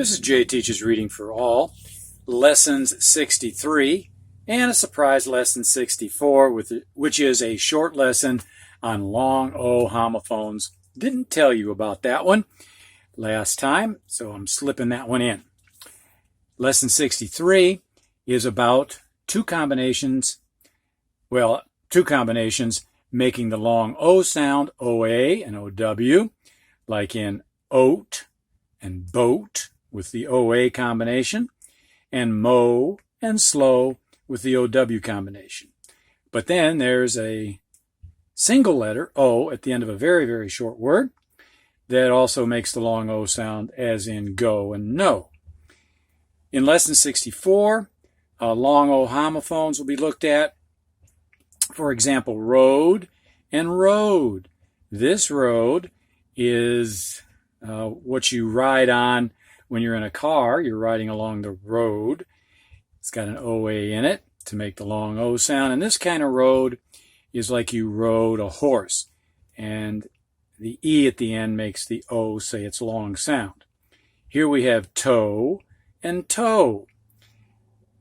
This is Jay Teaches Reading for All, Lessons 63, and a surprise lesson 64, which is a short lesson on long O homophones. Didn't tell you about that one last time, so I'm slipping that one in. Lesson 63 is about two combinations making the long O sound, OA and OW, like in oat and boat with the OA combination, and mow and slow with the OW combination. But then there's a single letter, O, at the end of a very, very short word that also makes the long O sound, as in go and no. In Lesson 64, long O homophones will be looked at. For example, road and road. This road is what you ride on when you're in a car. You're riding along the road. It's got an OA in it to make the long O sound. And this kind of road is like you rode a horse. And the E at the end makes the O say its long sound. Here we have toe and toe.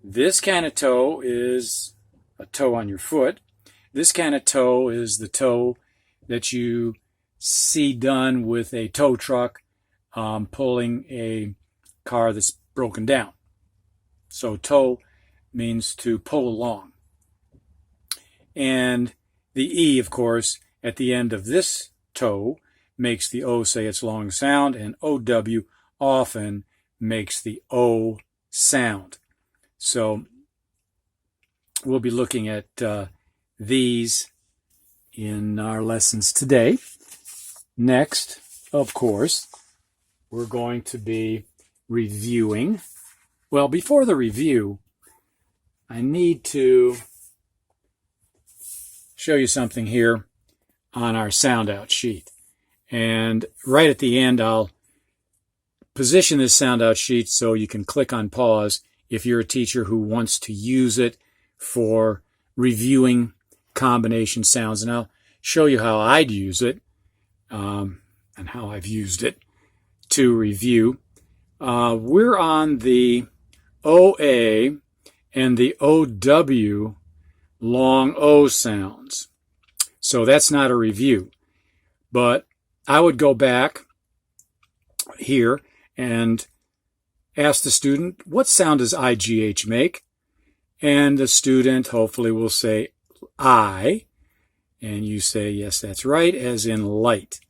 This kind of toe is a toe on your foot. This kind of toe is the toe that you see done with a tow truck pulling a car that's broken down. So tow means to pull along. And the E, of course, at the end of this toe makes the O say its long sound, and OW often makes the O sound. So we'll be looking at these in our lessons today. Next, of course, we're going to be reviewing. Well, before the review, I need to show you something here on our sound out sheet. And right at the end, I'll position this sound out sheet so you can click on pause if you're a teacher who wants to use it for reviewing combination sounds. And I'll show you how I'd use it and how I've used it to review. We're on the OA and the OW long O sounds. So that's not a review. But I would go back here and ask the student, what sound does IGH make? And the student hopefully will say I, and you say, yes, that's right, as in light.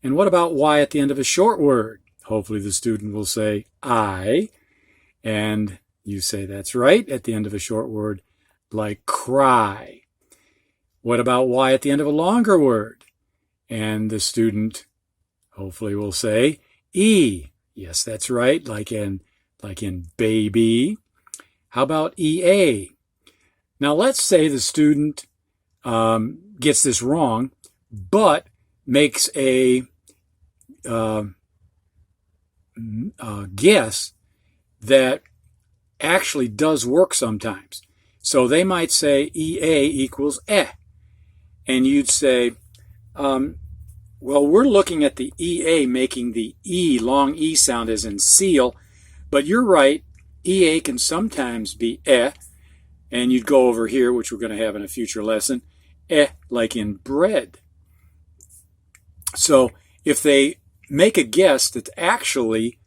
And what about Y at the end of a short word? Hopefully the student will say I, and you say that's right at the end of a short word, like cry. What about Y at the end of a longer word? And the student hopefully will say E. Yes, that's right, like in baby. How about EA? Now let's say the student gets this wrong, but makes a guess that actually does work sometimes. So they might say EA equals eh. And you'd say, well, we're looking at the EA making the E, long E sound as in seal, but you're right, EA can sometimes be eh. And you'd go over here, which we're going to have in a future lesson, eh, like in bread. So if they make a guess that actually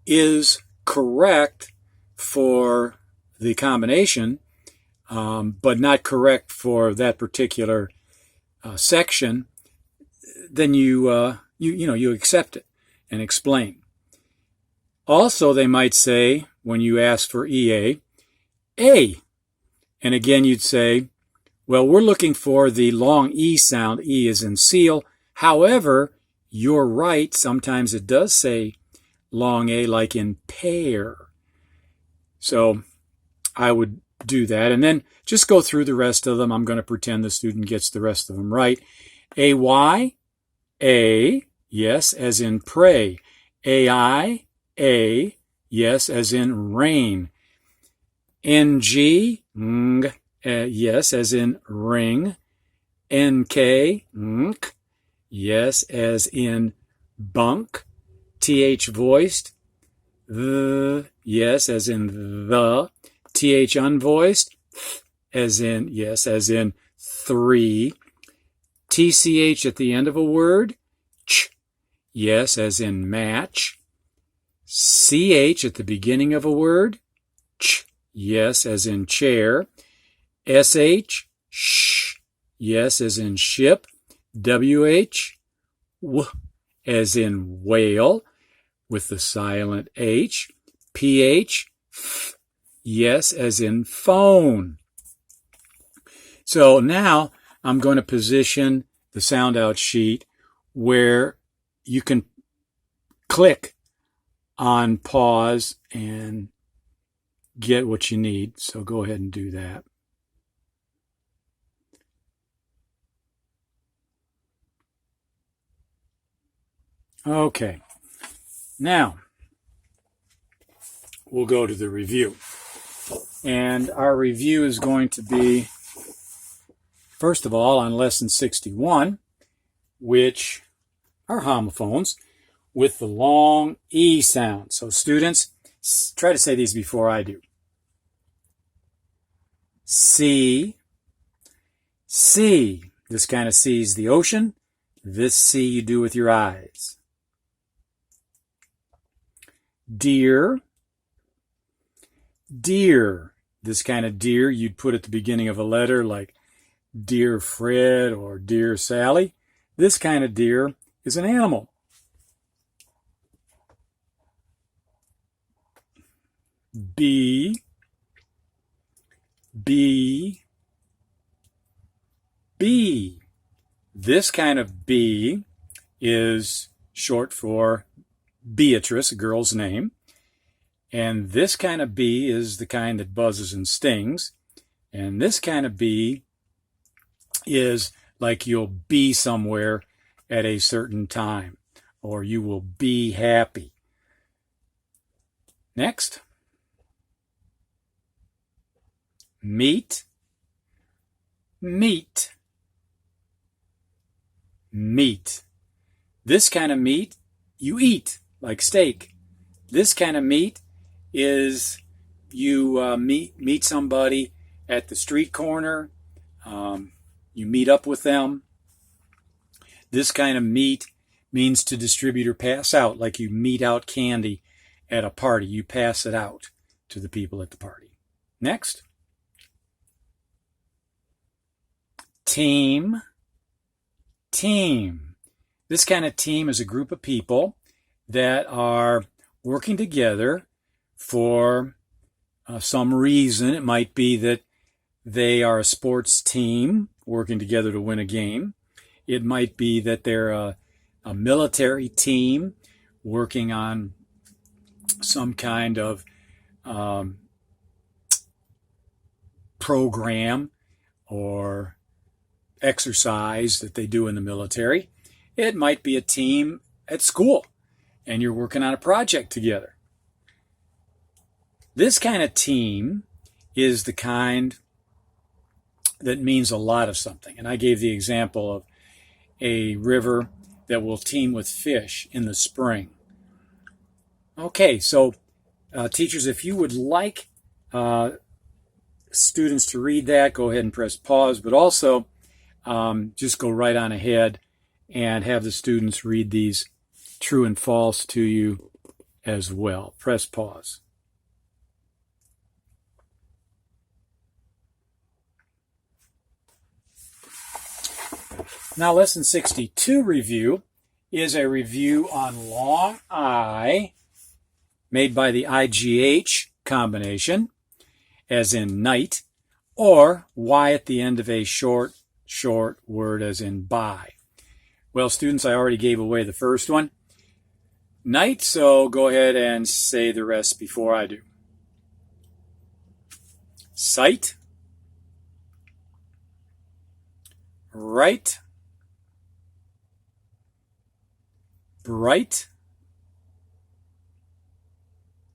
is correct for the combination, but not correct for that particular section, then you accept it and explain. Also, they might say, when you ask for EA, A. And again, you'd say, well, we're looking for the long E sound. E is in seal. However, you're right. Sometimes it does say long A, like in pear. So I would do that. And then just go through the rest of them. I'm going to pretend the student gets the rest of them right. AY, A, yes, as in pray. AI, A, yes, as in rain. NG, ng, yes, as in ring. NK, nk, yes, as in bunk. TH voiced. The, yes, as in the. TH unvoiced, as in, yes, as in 3. TCH at the end of a word, ch, yes, as in match. CH at the beginning of a word, ch, yes, as in chair. SH, sh, yes, as in ship. WH, w, as in whale, with the silent H. PH, f, yes, as in phone. So now I'm going to position the sound out sheet where you can click on pause and get what you need. So go ahead and do that. Okay. Now we'll go to the review. And our review is going to be, first of all, on lesson 61, which are homophones with the long E sound. So students, try to say these before I do. C, sea. This kind of sees the ocean. This sea you do with your eyes. Deer, deer. This kind of deer you'd put at the beginning of a letter like Dear Fred or Dear Sally. This kind of deer is an animal. B, B, B. This kind of bee is short for Beatrice, a girl's name. And this kind of bee is the kind that buzzes and stings. And this kind of bee is like you'll be somewhere at a certain time, or you will be happy. Next. Meat, meat, meat. This kind of meat you eat, like steak. This kind of meat is you meet somebody at the street corner. You meet up with them. This kind of meat means to distribute or pass out, like you meet out candy at a party. You pass it out to the people at the party. Next. Team, team. This kind of team is a group of people that are working together for some reason. It might be that they are a sports team working together to win a game. It might be that they're a military team working on some kind of program or exercise that they do in the military. It might be a team at school and you're working on a project together. This kind of team is the kind that means a lot of something. And I gave the example of a river that will teem with fish in the spring. Okay, so teachers, if you would like students to read that, go ahead and press pause, but also just go right on ahead and have the students read these true and false to you as well. Press pause. Now, lesson 62 review is a review on long I made by the IGH combination, as in night, or Y at the end of a short word, as in by. Well, students, I already gave away the first one, night, so go ahead and say the rest before I do. Sight, right, bright,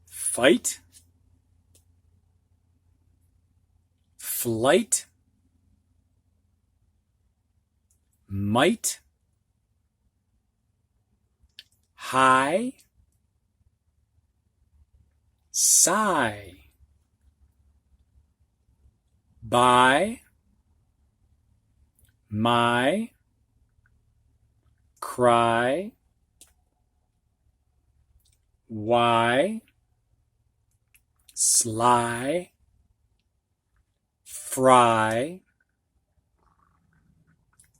fight, flight, might, high, sigh, by, my, cry, why, sly, fry,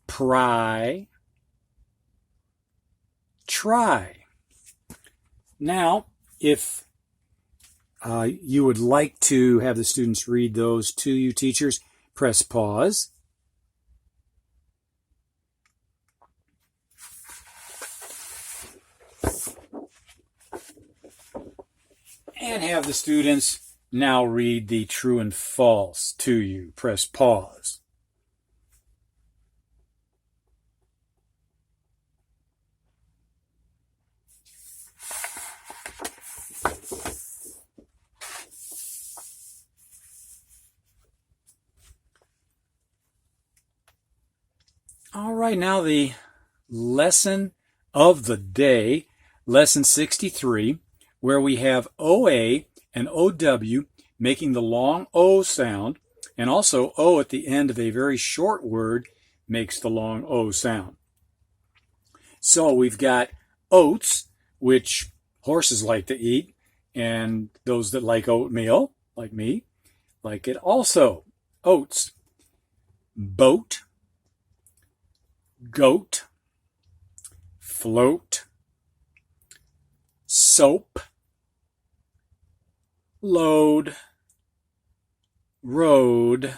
pry, try. Now, if you would like to have the students read those to you, teachers, press pause. And have the students now read the true and false to you. Press pause. All right, now the lesson of the day, lesson 63, where we have OA and OW making the long O sound, and also O at the end of a very short word makes the long O sound. So we've got oats, which horses like to eat, and those that like oatmeal, like me, like it also. Oats. Boat, goat, float, soap, load, road,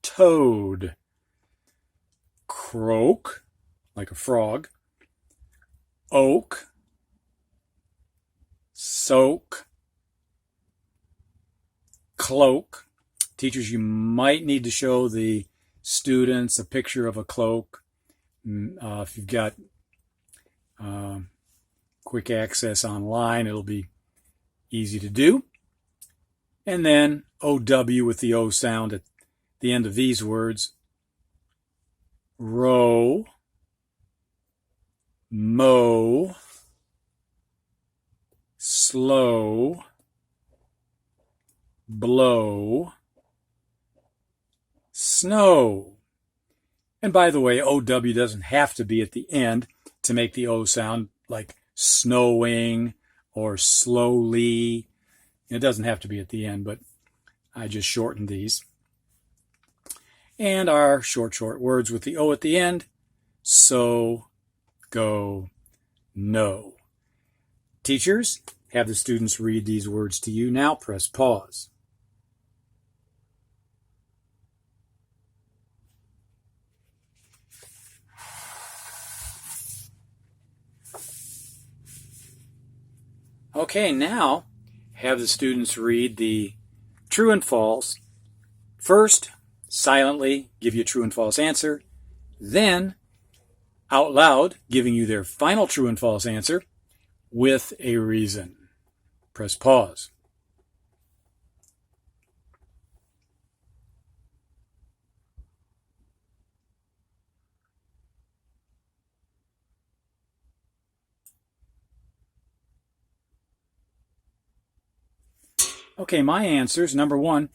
toad, croak, like a frog, oak, soak, cloak. Teachers, you might need to show the students a picture of a cloak. If you've got quick access online, it'll be easy to do. And then OW with the O sound at the end of these words. Row, mow, slow, blow, snow. And by the way, OW doesn't have to be at the end to make the O sound, like snowing or slowly. It doesn't have to be at the end, but I just shortened these. And our short words with the O at the end. So, go, no. Teachers, have the students read these words to you. Now press pause. Okay, now have the students read the true and false. First, silently give you a true and false answer. Then, out loud, giving you their final true and false answer with a reason. Press pause. Okay, my answers. Number one,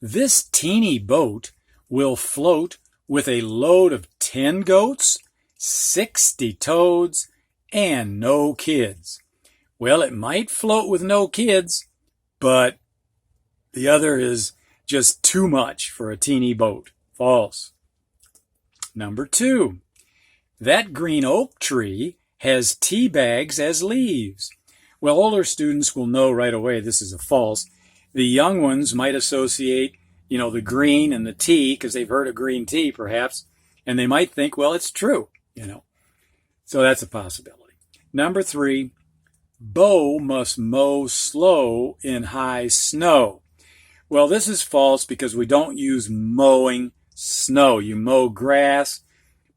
this teeny boat will float with a load of 10 goats, 60 toads, and no kids. Well, it might float with no kids, but the other is just too much for a teeny boat. False. Number two, that green oak tree has tea bags as leaves. Well, older students will know right away this is a false. The young ones might associate, the green and the tea, because they've heard of green tea, perhaps, and they might think, well, it's true, So that's a possibility. Number three, Bo must mow slow in high snow. Well, this is false because we don't use mowing snow. You mow grass,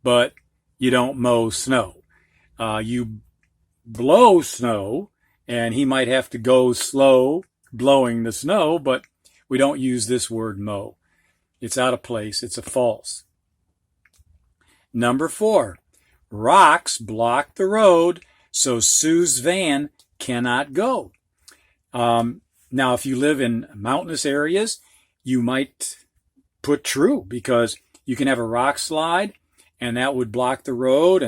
but you don't mow snow. You blow snow, and he might have to go slow blowing the snow, but we don't use this word mow. It's out of place. It's a false. Number four, rocks block the road, so Sue's van cannot go. Now, if you live in mountainous areas, you might put true, because you can have a rock slide and that would block the road,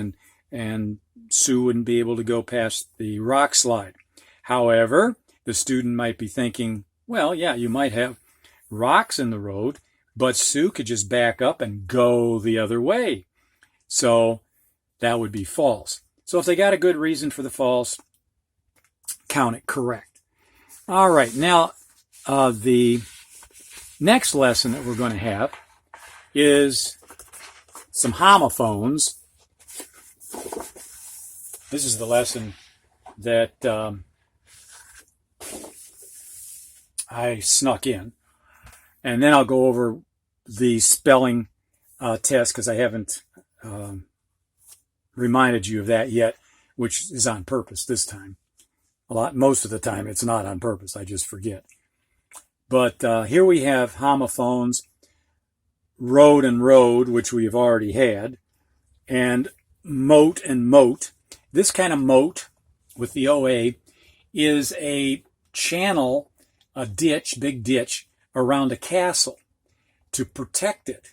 and Sue wouldn't be able to go past the rock slide. However, the student might be thinking, well, yeah, you might have rocks in the road, but Sue could just back up and go the other way. So that would be false. So if they got a good reason for the false, count it correct. All right, now the next lesson that we're going to have is some homophones. This is the lesson that I snuck in. And then I'll go over the spelling test, because I haven't reminded you of that yet, which is on purpose this time. Most of the time it's not on purpose, I just forget. But here we have homophones, road and road, which we have already had, and moat and moat. This kind of moat with the OA is a channel, a ditch, big ditch, around a castle to protect it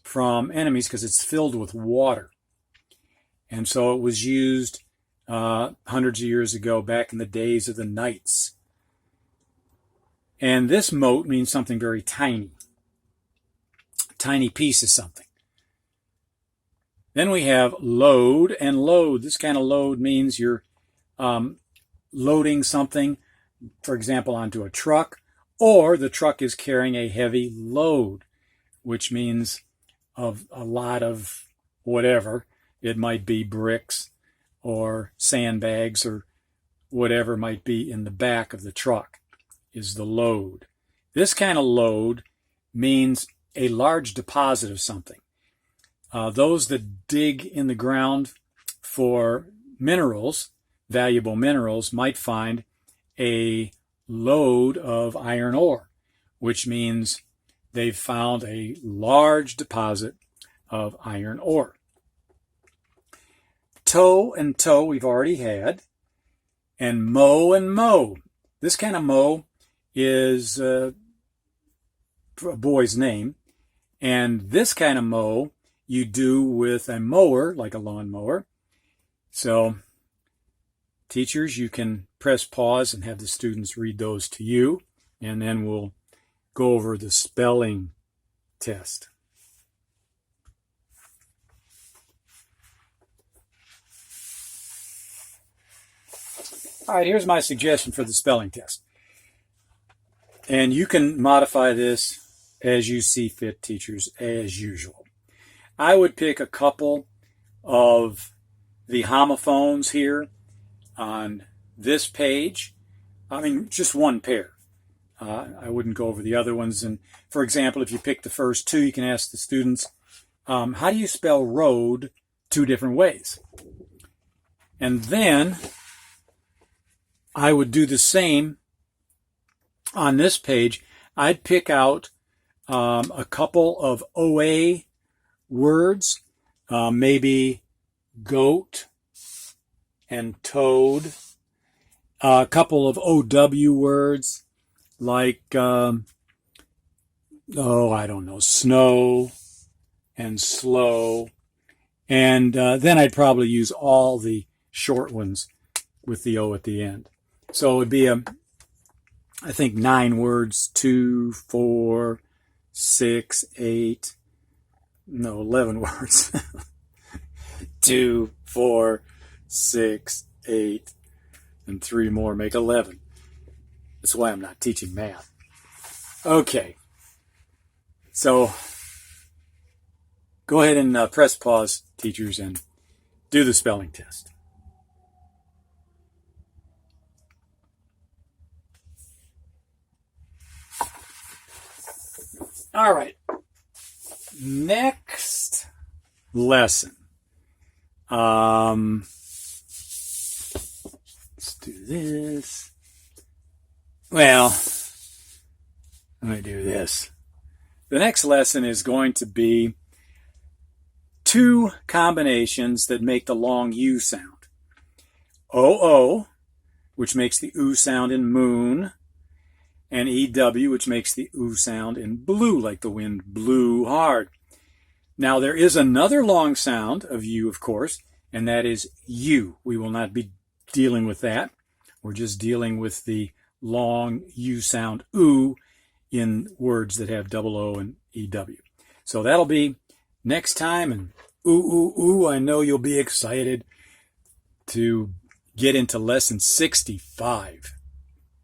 from enemies, because it's filled with water. And so it was used hundreds of years ago, back in the days of the knights. And this moat means something very tiny. Tiny piece of something. Then we have load and load. This kind of load means you're loading something, for example, onto a truck, or the truck is carrying a heavy load, which means of a lot of whatever. It might be bricks or sandbags or whatever might be in the back of the truck is the load. This kind of load means a large deposit of something. Those that dig in the ground for minerals, valuable minerals, might find a load of iron ore, which means they've found a large deposit of iron ore. Toe and toe we've already had, and mow. This kind of mow is a boy's name, and this kind of mow you do with a mower, like a lawn mower. So teachers, you can press pause and have the students read those to you, and then we'll go over the spelling test. All right, here's my suggestion for the spelling test. And you can modify this as you see fit, teachers, as usual. I would pick a couple of the homophones here on this page. I mean, just one pair. I wouldn't go over the other ones. And for example, if you pick the first two, you can ask the students, how do you spell road two different ways? And then I would do the same on this page. I'd pick out a couple of OA words, maybe goat and toad, a couple of OW words like, I don't know, snow and slow. And then I'd probably use all the short ones with the O at the end. So it would be, I think, 9 words, 2, 4, 6, 8, no, 11 words. 2, 4, 6, 8, and 3 more make 11. That's why I'm not teaching math. Okay. So go ahead and press pause, teachers, and do the spelling test. All right. Next lesson. Let's do this. Well, let me do this. The next lesson is going to be 2 combinations that make the long U sound. O-O, which makes the oo sound in moon, and EW, which makes the oo sound, and blue, like the wind blew hard. Now, there is another long sound of U, of course, and that is U. We will not be dealing with that. We're just dealing with the long U sound, oo, in words that have double O and EW. So that'll be next time, and ooh, I know you'll be excited to get into lesson 65.